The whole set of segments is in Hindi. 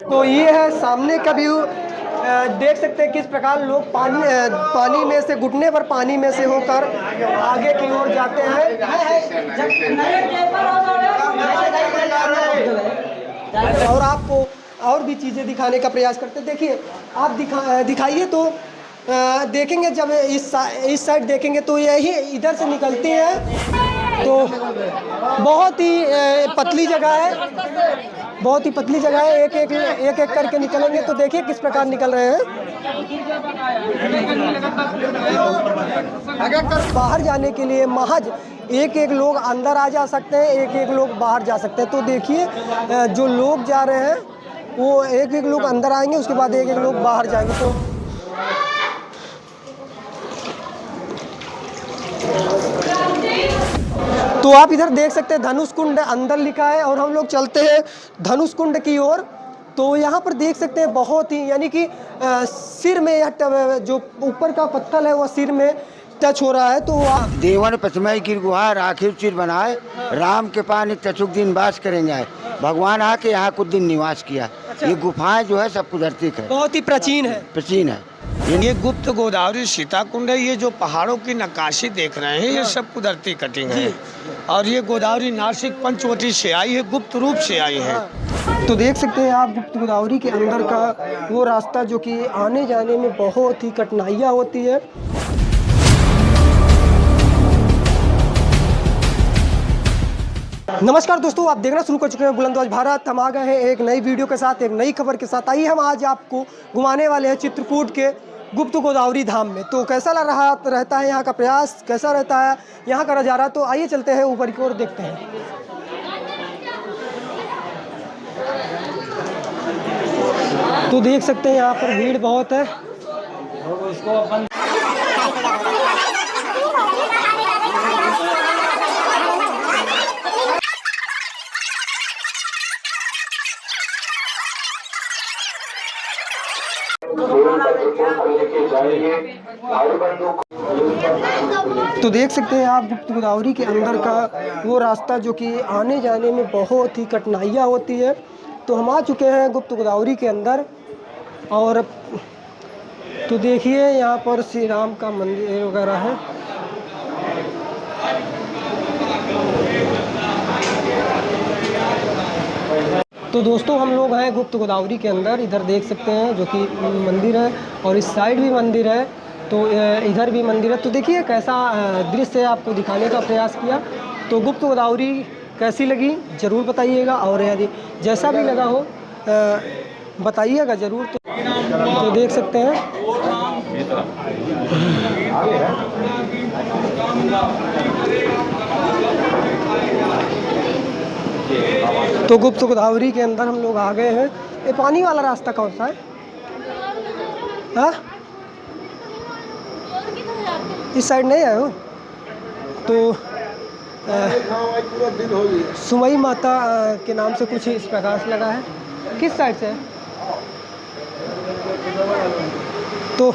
तो ये है सामने का व्यू। देख सकते हैं किस प्रकार लोग पानी में से घुटने पर पानी में से होकर आगे की ओर जाते हैं। और आपको और भी चीज़ें दिखाने का प्रयास करते हैं। देखिए आप दिखाइए तो देखेंगे जब इस साइड देखेंगे तो यही इधर से निकलती है। तो बहुत ही पतली जगह है, बहुत ही पतली जगह है। एक एक करके निकलेंगे तो देखिए किस प्रकार निकल रहे हैं। बाहर जाने के लिए महज एक लोग अंदर आ जा सकते हैं, एक लोग बाहर जा सकते हैं। तो देखिए जो लोग जा रहे हैं वो एक लोग अंदर आएंगे, उसके बाद एक लोग बाहर जाएंगे। तो आप इधर देख सकते हैं धनुष कुंड अंदर लिखा है और हम लोग चलते हैं धनुष कुंड की ओर। तो यहाँ पर देख सकते हैं बहुत ही यानी कि सिर में यह जो ऊपर का पत्थर है वह सिर में टच हो रहा है। तो देवन पचमई की गुहा राखिव चिर बनाए, राम के पानी तचुक दिन वास करें जाए। भगवान आके यहाँ कुछ दिन निवास किया। अच्छा। ये गुफाएं जो है सब कुदरती है, बहुत ही प्राचीन है। प्राचीन है। ये गुप्त गोदावरी सीता कुंड है। ये जो पहाड़ों की नक्काशी देख रहे हैं ये सब कुदरती कटिंग है। और ये गोदावरी नासिक पंचवटी से आई है, गुप्त रूप से आई है। तो देख सकते हैं आप गुप्त गोदावरी के अंदर का वो रास्ता जो कि आने जाने में बहुत ही कठिनाइयाँ होती है। नमस्कार दोस्तों, आप देखना शुरू कर चुके हैं बुलंदबाज भारत। हम आ गए हैं एक नई वीडियो के साथ, एक नई खबर के साथ। आइए हम आज आपको घुमाने वाले हैं चित्रकूट के गुप्त गोदावरी धाम में। तो कैसा रहता है यहाँ का प्रयास, कैसा रहता है यहाँ का नज़ारा, तो आइए चलते हैं ऊपर की ओर देखते हैं। तो देख सकते हैं यहाँ पर भीड़ बहुत है। तो देख सकते हैं आप गुप्त गोदावरी के अंदर का वो रास्ता जो कि आने जाने में बहुत ही कठिनाइयाँ होती है। तो हम आ चुके हैं गुप्त गोदावरी के अंदर। और तो देखिए यहाँ पर श्री राम का मंदिर वगैरह है। तो दोस्तों हम लोग हैं गुप्त गोदावरी के अंदर। इधर देख सकते हैं जो कि मंदिर है और इस साइड भी मंदिर है, तो इधर भी मंदिर है। तो देखिए कैसा दृश्य आपको दिखाने का प्रयास किया। तो गुप्त गोदावरी कैसी लगी ज़रूर बताइएगा, और यदि जैसा भी लगा हो बताइएगा ज़रूर। तो देख सकते हैं तो गुप्त गोदावरी के अंदर हम लोग आ गए हैं। ये पानी वाला रास्ता कौन सा है? हाँ इस साइड नहीं आए हो? तो सुमई माता के नाम से कुछ इस प्रकार से लगा है। किस साइड से है? तो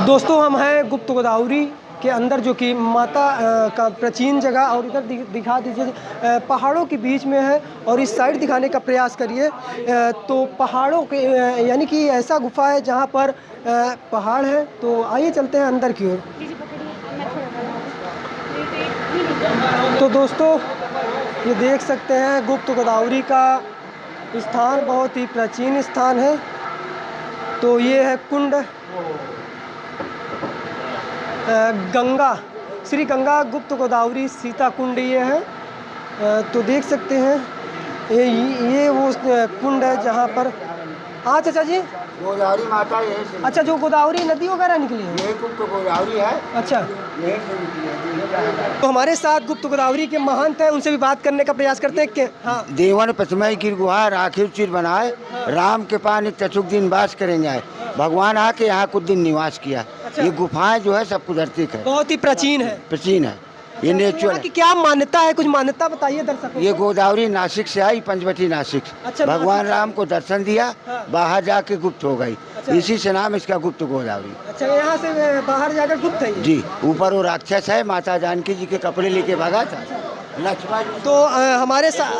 दोस्तों हम हैं गुप्त गोदावरी के अंदर जो कि माता का प्राचीन जगह, और इधर दिखा दीजिए पहाड़ों के बीच में है। और इस साइड दिखाने का प्रयास करिए तो पहाड़ों के यानी कि ऐसा गुफा है जहाँ पर पहाड़ है। तो आइए चलते हैं अंदर की ओर। तो दोस्तों ये देख सकते हैं गुप्त गोदावरी का स्थान बहुत ही प्राचीन स्थान है। तो ये है कुंड गंगा, श्री गंगा गुप्त गोदावरी सीता कुंड ये है। तो देख सकते हैं ये वो कुंड है जहाँ पर चाचा जी गोदावरी माता है। अच्छा, जो गोदावरी नदी वगैरह निकली है ये गुप्त गोदावरी है। अच्छा, तो हमारे साथ गुप्त गोदावरी के महंत हैं, उनसे भी बात करने का प्रयास करते हैं कि हाँ। देवन पचमई की गुहा राखिव चिर बनाए, राम के पानी तचुक दिन वास करें जाए। भगवान आके यहाँ कुछ दिन निवास किया। अच्छा। ये गुफाएं जो है सब कुदरती है, बहुत ही प्राचीन है। प्राचीन है। ये नेचुरल की क्या मान्यता है, कुछ मान्यता बताइए दर्शकों। ये गोदावरी नासिक से आई, पंचवटी नासिक। अच्छा, भगवान राम को दर्शन दिया। हाँ। बाहर जाके गुप्त हो गई। अच्छा। इसी से नाम इसका गुप्त गोदावरी। अच्छा, यहाँ से बाहर जाकर गुप्त है जी। ऊपर वो राक्षस है, माता जानकी जी के कपड़े लेके भागा था। लक्ष्मण जी तो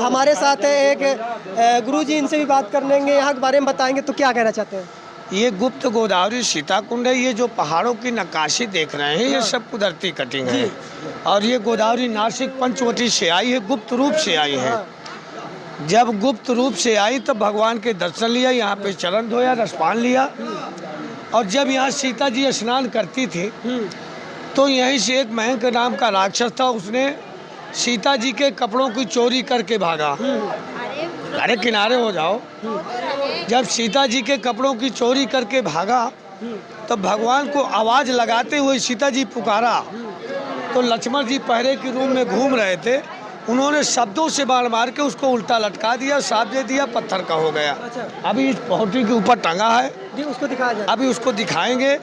हमारे साथ है एक गुरुजी, इनसे भी बात कर लेंगे, यहाँ के बारे में बताएंगे। तो क्या कहना चाहते हैं? ये गुप्त गोदावरी सीता कुंड है। ये जो पहाड़ों की नक्काशी देख रहे हैं, ये सब कुदरती कटिंग है। और ये गोदावरी नासिक पंचवटी से आई है, गुप्त रूप से आई है। जब गुप्त रूप से आई तब भगवान के दर्शन लिया, यहाँ पे चरण धोया, रसपान लिया। और जब यहाँ सीता जी स्नान करती थी तो यहीं से एक मयंक नाम का राक्षस था, उसने सीता जी के कपड़ों की चोरी करके भागा। अरे किनारे हो जाओ। जब सीता जी के कपड़ों की चोरी करके भागा तो भगवान को आवाज़ लगाते हुए सीता जी पुकारा, तो लक्ष्मण जी पहरे के रूम में घूम रहे थे, उन्होंने शब्दों से बाण मार के उसको उल्टा लटका दिया, साफ दे दिया, पत्थर का हो गया। अभी इस पौटी के ऊपर टंगा है जी, उसको दिखाया जाए। अभी उसको दिखाएंगे।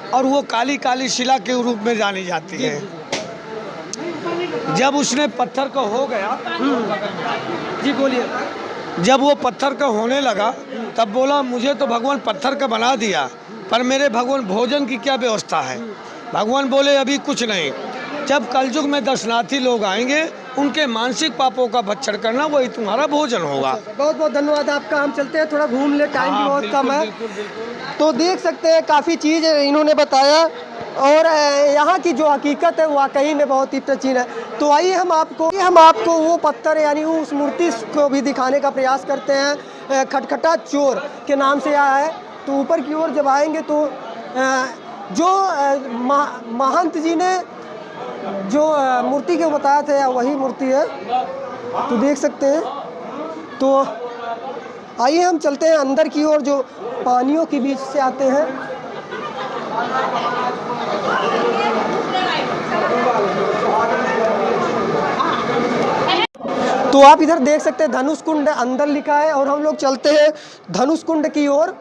और वो काली काली शिला के रूप में जानी जाती है। जब उसने पत्थर का हो गया, जी बोलिए। जब वो पत्थर का होने लगा तब बोला, मुझे तो भगवान पत्थर का बना दिया, पर मेरे भगवान भोजन की क्या व्यवस्था है? भगवान बोले अभी कुछ नहीं, जब कलयुग में दर्शनार्थी लोग आएंगे उनके मानसिक पापों का भक्षण करना, वही तुम्हारा भोजन होगा। बहुत बहुत धन्यवाद आपका। हम चलते हैं, थोड़ा घूम ले, टाइम भी बहुत कम है। तो देख सकते हैं काफ़ी चीज़ इन्होंने बताया, और यहाँ की जो हकीकत है वाकई में बहुत ही प्राचीन है। तो आइए हम आपको वो पत्थर यानी उस मूर्ति को भी दिखाने का प्रयास करते हैं। खटखटा चोर के नाम से आया है। तो ऊपर की ओर जब आएंगे तो जो महंत जी ने जो मूर्ति को बताया था वही मूर्ति है, तो देख सकते हैं। तो आइए हम चलते हैं अंदर की ओर, जो पानियों के बीच से आते हैं। तो आप इधर देख सकते हैं धनुष कुंड अंदर लिखा है, और हम लोग चलते हैं धनुष कुंड की ओर।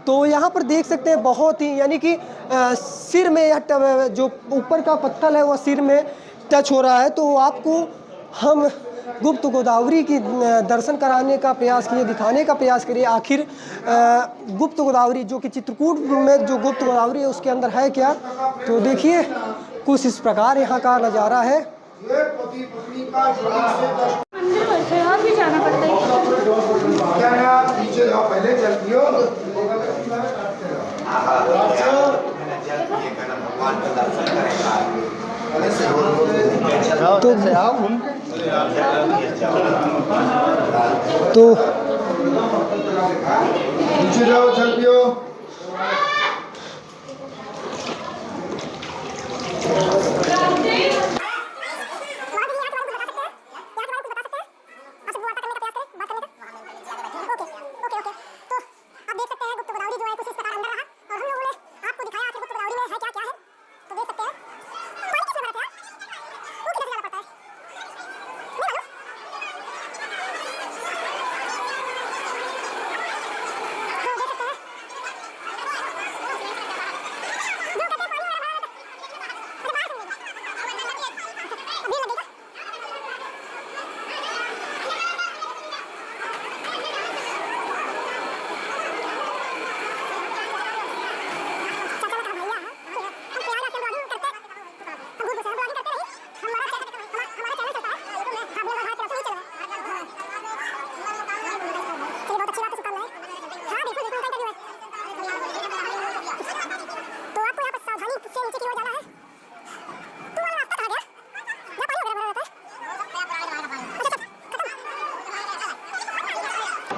तो यहाँ पर देख सकते हैं बहुत ही यानी कि सिर में यह जो ऊपर का पत्थर है वह सिर में टच हो रहा है। तो आपको हम गुप्त गोदावरी की दर्शन कराने का प्रयास किए, दिखाने का प्रयास करिए आखिर गुप्त गोदावरी जो कि चित्रकूट में जो गुप्त गोदावरी है उसके अंदर है क्या। तो देखिए कुछ इस प्रकार यहाँ का नज़ारा है। और भी जाना पड़ता है। नीचे जाओ, पहले चलती हो तो नीचे जाओ, चलती हो।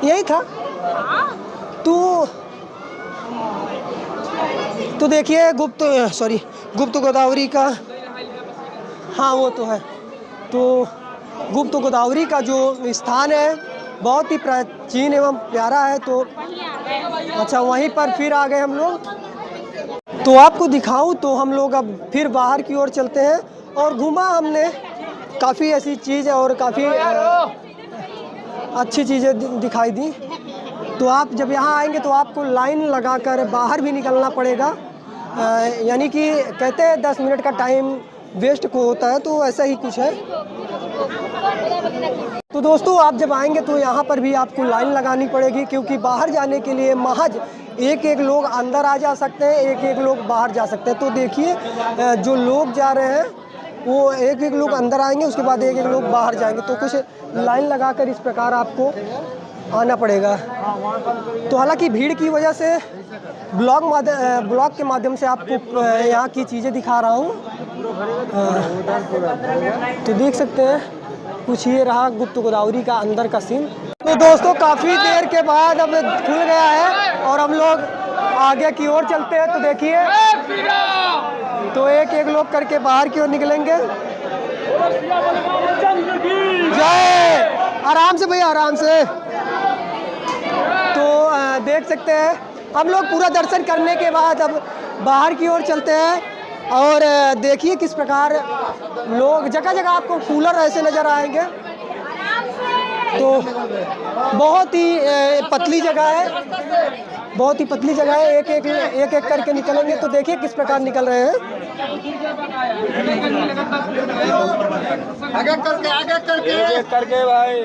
यही था। तो देखिए गुप्त गोदावरी का, हाँ वो तो है। तो गुप्त गोदावरी का जो स्थान है बहुत ही प्राचीन एवं प्यारा है। तो अच्छा, वहीं पर फिर आ गए हम लोग। तो आपको दिखाऊं तो हम लोग अब फिर बाहर की ओर चलते हैं, और घूमा हमने काफ़ी ऐसी चीज़ और काफ़ी अच्छी चीज़ें दिखाई दी। तो आप जब यहाँ आएंगे तो आपको लाइन लगाकर बाहर भी निकलना पड़ेगा, यानी कि कहते हैं 10 मिनट का टाइम वेस्ट को होता है, तो ऐसा ही कुछ है। तो दोस्तों आप जब आएंगे तो यहाँ पर भी आपको लाइन लगानी पड़ेगी, क्योंकि बाहर जाने के लिए महज एक लोग अंदर आ जा सकते हैं, एक लोग बाहर जा सकते हैं। तो देखिए जो लोग जा रहे हैं वो एक एक लोग अंदर आएंगे, उसके बाद एक एक लोग बाहर जाएंगे। तो कुछ लाइन लगाकर इस प्रकार आपको आना पड़ेगा। तो हालांकि भीड़ की वजह से ब्लॉग के माध्यम से आपको यहाँ की चीज़ें दिखा रहा हूँ। तो देख सकते हैं कुछ ये रहा गुप्त गोदावरी का अंदर का सीन। तो दोस्तों काफ़ी देर के बाद अब खुल गया है और हम लोग आगे की ओर चलते हैं। तो देखिए, तो एक एक लोग करके बाहर की ओर निकलेंगे। जय, आराम से भैया, आराम से। तो देख सकते हैं हम लोग पूरा दर्शन करने के बाद अब बाहर की ओर चलते हैं और देखिए किस प्रकार लोग, जगह जगह आपको कूलर ऐसे नज़र आएंगे। तो बहुत ही पतली जगह है, बहुत ही पतली जगह है। एक एक करके निकलेंगे। तो देखिए किस प्रकार निकल रहे हैं। आगे करके भाई,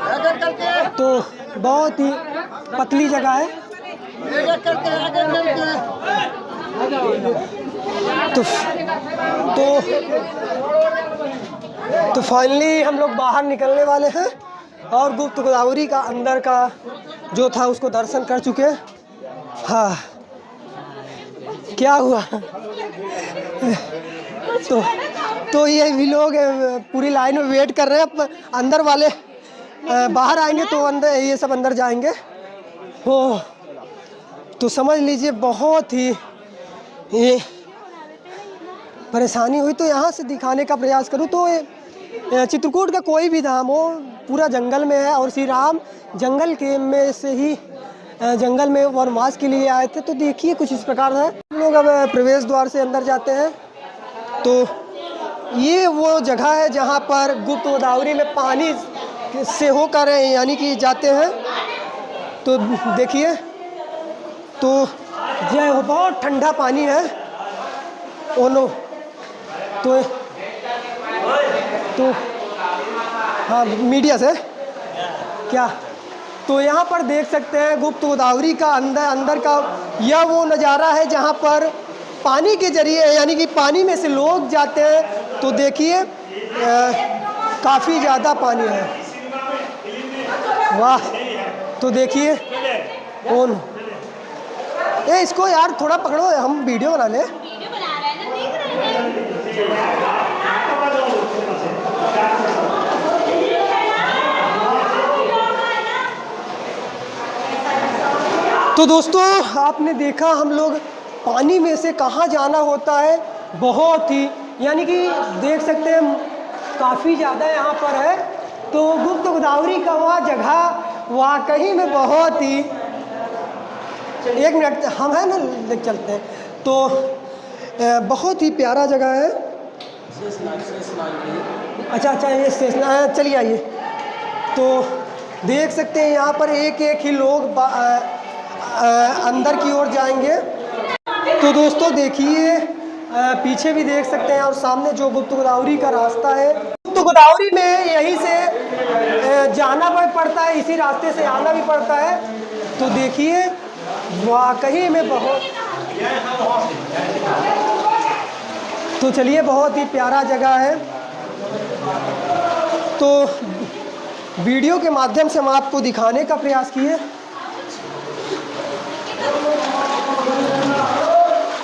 आगे करके, तो बहुत ही पतली जगह है। आगे करके। तो फाइनली हम लोग बाहर निकलने वाले हैं और गुप्त गोदावरी का अंदर का जो था उसको दर्शन कर चुके। हाँ, क्या हुआ? तो ये भी लोग पूरी लाइन में वेट कर रहे हैं। अंदर वाले बाहर आएंगे तो अंदर, ये सब अंदर जाएंगे। हो तो समझ लीजिए बहुत ही ये परेशानी हुई। तो यहाँ से दिखाने का प्रयास करूँ तो चित्रकूट का कोई भी धाम हो पूरा जंगल में है और श्री राम जंगल के में से ही जंगल में वनवास के लिए आए थे। तो देखिए कुछ इस प्रकार है। हम लोग अब प्रवेश द्वार से अंदर जाते हैं। तो ये वो जगह है जहाँ पर गुप्त गोदावरी में पानी से होकर यानी कि जाते हैं। तो देखिए, तो यह बहुत ठंडा पानी है। ओ नो, तो हाँ, मीडिया से क्या, तो यहाँ पर देख सकते हैं गुप्त गोदावरी का अंदर का यह वो नज़ारा है जहाँ पर पानी के जरिए यानी कि पानी में से लोग जाते हैं। तो देखिए काफ़ी ज़्यादा पानी है। वाह, तो देखिए कौन, इसको यार थोड़ा पकड़ो, हम वीडियो बना लें। तो दोस्तों आपने देखा हम लोग पानी में से कहाँ जाना होता है। बहुत ही यानी कि देख सकते हैं काफ़ी ज़्यादा यहाँ पर है। तो गुप्त गोदावरी का वह जगह वाकई में बहुत ही, एक मिनट हम है ना देख चलते हैं। तो बहुत ही प्यारा जगह है। अच्छा ये स्टेशन, चलिए आइए। तो देख सकते हैं यहाँ पर एक एक ही लोग अंदर की ओर जाएंगे। तो दोस्तों देखिए पीछे भी देख सकते हैं और सामने जो गुप्त गोदावरी का रास्ता है। गुप्त गोदावरी में यहीं से जाना भी पड़ता है, इसी रास्ते से आना भी पड़ता है। तो देखिए वाकई में बहुत, तो चलिए बहुत ही प्यारा जगह है। तो वीडियो के माध्यम से हम आपको दिखाने का प्रयास किए।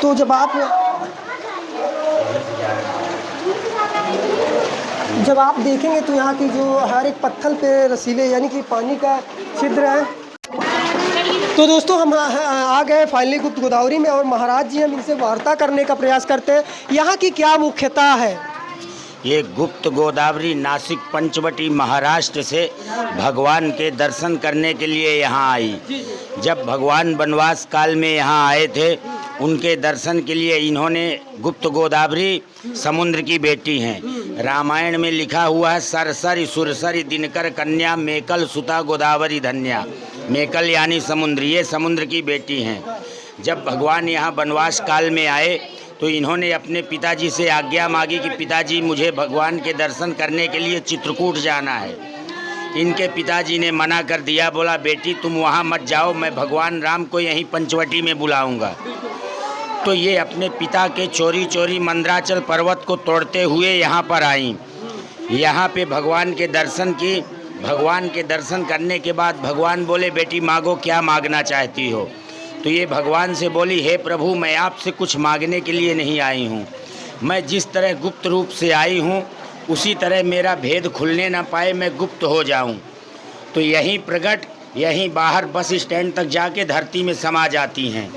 तो जब आप देखेंगे तो यहाँ की जो हर एक पत्थर पे रसीले यानी कि पानी का छिद्र है। तो दोस्तों हम आ गए फाइनली गुप्त गोदावरी में और महाराज जी हम इनसे वार्ता करने का प्रयास करते हैं। यहाँ की क्या मुख्यता है? ये गुप्त गोदावरी नासिक पंचवटी महाराष्ट्र से भगवान के दर्शन करने के लिए यहाँ आई। जब भगवान वनवास काल में यहाँ आए थे उनके दर्शन के लिए इन्होंने गुप्त गोदावरी समुद्र की बेटी हैं। रामायण में लिखा हुआ है सरसरी सुरसरी दिनकर कन्या मेकल सुता गोदावरी धन्या। मेकल यानी समुद्र, ये समुद्र की बेटी हैं। जब भगवान यहाँ वनवास काल में आए तो इन्होंने अपने पिताजी से आज्ञा मांगी कि पिताजी मुझे भगवान के दर्शन करने के लिए चित्रकूट जाना है। इनके पिताजी ने मना कर दिया, बोला बेटी तुम वहाँ मत जाओ, मैं भगवान राम को यहीं पंचवटी में बुलाऊंगा। तो ये अपने पिता के चोरी चोरी मंदराचल पर्वत को तोड़ते हुए यहाँ पर आई। यहाँ पे भगवान के दर्शन की। भगवान के दर्शन करने के बाद भगवान बोले, बेटी मांगो, क्या मांगना चाहती हो। तो ये भगवान से बोली, हे प्रभु, मैं आपसे कुछ मांगने के लिए नहीं आई हूँ। मैं जिस तरह गुप्त रूप से आई हूँ उसी तरह मेरा भेद खुलने ना पाए, मैं गुप्त हो जाऊँ। तो यहीं प्रकट, यहीं बाहर बस स्टैंड तक जाके धरती में समा जाती हैं।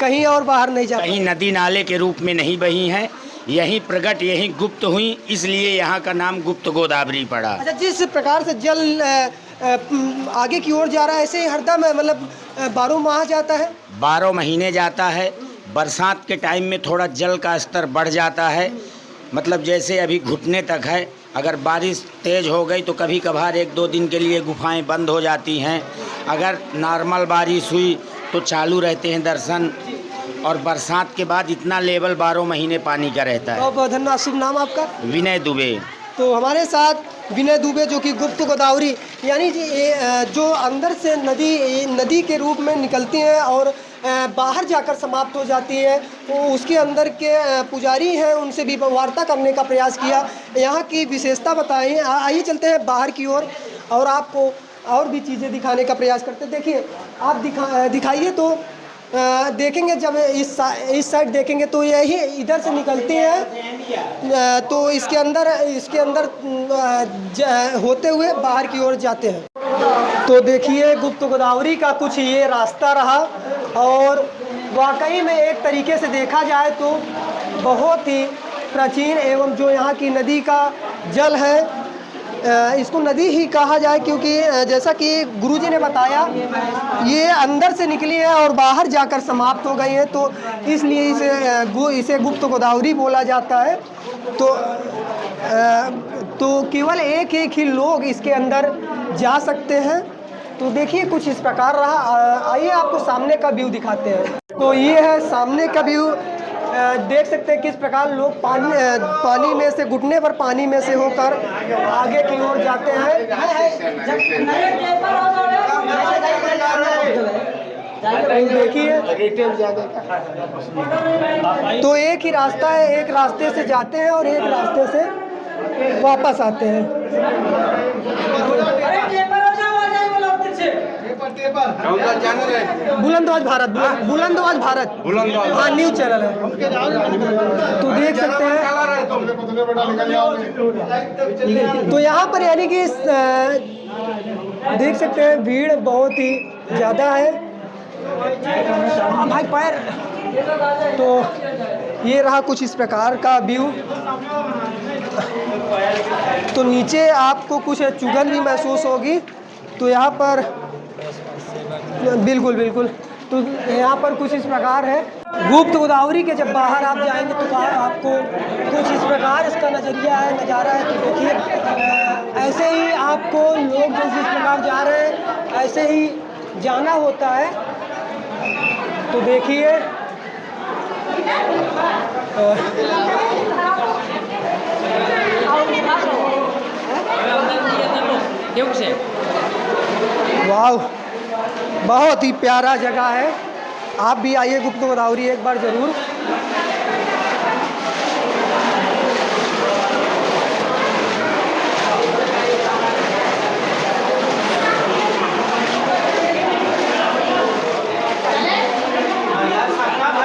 कहीं और बाहर नहीं जाती, कहीं नदी नाले के रूप में नहीं बही हैं, यहीं प्रकट, यहीं गुप्त हुई, इसलिए यहाँ का नाम गुप्त गोदावरी पड़ा। अच्छा, जिस प्रकार से जल आगे की ओर जा रहा है, ऐसे ही हरदम मतलब 12 माह जाता है? 12 महीने जाता है। बरसात के टाइम में थोड़ा जल का स्तर बढ़ जाता है, मतलब जैसे अभी घुटने तक है। अगर बारिश तेज़ हो गई तो कभी कभार 1-2 दिन के लिए गुफाएं बंद हो जाती हैं। अगर नॉर्मल बारिश हुई तो चालू रहते हैं दर्शन। और बरसात के बाद इतना लेवल 12 महीने पानी का रहता है। बहुत बहुत धन्यवाद। शुभ नाम आपका? विनय दुबे। तो हमारे साथ विनय दुबे, जो कि गुप्त गोदावरी यानी जो अंदर से नदी के रूप में निकलती हैं और बाहर जाकर समाप्त हो जाती है, तो उसके अंदर के पुजारी हैं, उनसे भी वार्ता करने का प्रयास किया, यहाँ की विशेषता बताई। आइए चलते हैं बाहर की ओर और आपको और भी चीज़ें दिखाने का प्रयास करते हैं। देखिए, आप दिखाइए तो देखेंगे, जब इस साइड देखेंगे तो यही इधर से निकलती हैं, तो इसके अंदर होते हुए बाहर की ओर जाते हैं। तो देखिए, गुप्त गोदावरी का कुछ ये रास्ता रहा और वाकई में एक तरीके से देखा जाए तो बहुत ही प्राचीन एवं जो यहाँ की नदी का जल है, इसको नदी ही कहा जाए, क्योंकि जैसा कि गुरुजी ने बताया, ये अंदर से निकली है और बाहर जाकर समाप्त हो गई है, तो इसलिए इसे गुप्त गोदावरी बोला जाता है। तो केवल एक ही लोग इसके अंदर जा सकते हैं। तो देखिए, कुछ इस प्रकार रहा। आइए आपको सामने का व्यू दिखाते हैं। तो ये है सामने का व्यू। देख सकते हैं किस प्रकार लोग पानी में से, घुटने पर पानी में से होकर आगे की ओर जाते हैं। देखिए, तो एक ही रास्ता है, एक रास्ते से जाते हैं और एक रास्ते से वापस आते हैं। बुलंदवाज भारत, बुलंदवाज भारत, हाँ, न्यूज चैनल है। तो देख सकते हैं, तो यहाँ पर यानी कि देख सकते हैं भीड़ बहुत ही ज़्यादा है। भाई पैर। तो ये रहा कुछ इस प्रकार का व्यू। तो नीचे आपको कुछ चुभन भी महसूस होगी। तो यहाँ पर बिल्कुल तो यहाँ पर कुछ इस प्रकार है। गुप्त गोदावरी के जब बाहर आप जाएंगे तो आपको कुछ इस प्रकार इसका नज़रिया है, नज़ारा है। तो देखिए, ऐसे ही आपको लोग जिस प्रकार जा रहे हैं ऐसे ही जाना होता है। तो देखिए, वाह, बहुत ही प्यारा जगह है। आप भी आइए गुप्त गोदावरी एक बार ज़रूर।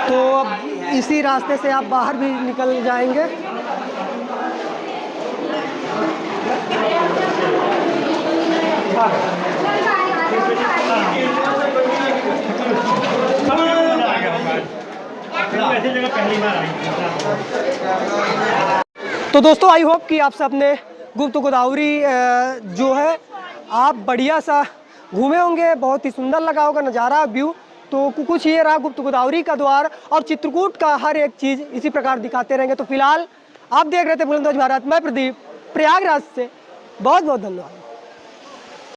तो अब इसी रास्ते से आप बाहर भी निकल जाएंगे। तो दोस्तों, आई होप कि आप सबने गुप्त गोदावरी जो है आप बढ़िया सा घूमे होंगे, बहुत ही सुंदर लगा होगा नज़ारा, व्यू। तो कुछ ये रहा गुप्त गोदावरी का द्वार, और चित्रकूट का हर एक चीज़ इसी प्रकार दिखाते रहेंगे। तो फिलहाल आप देख रहे थे बुलंदवाज भारत, मैं प्रदीप, प्रयागराज से। बहुत बहुत धन्यवाद।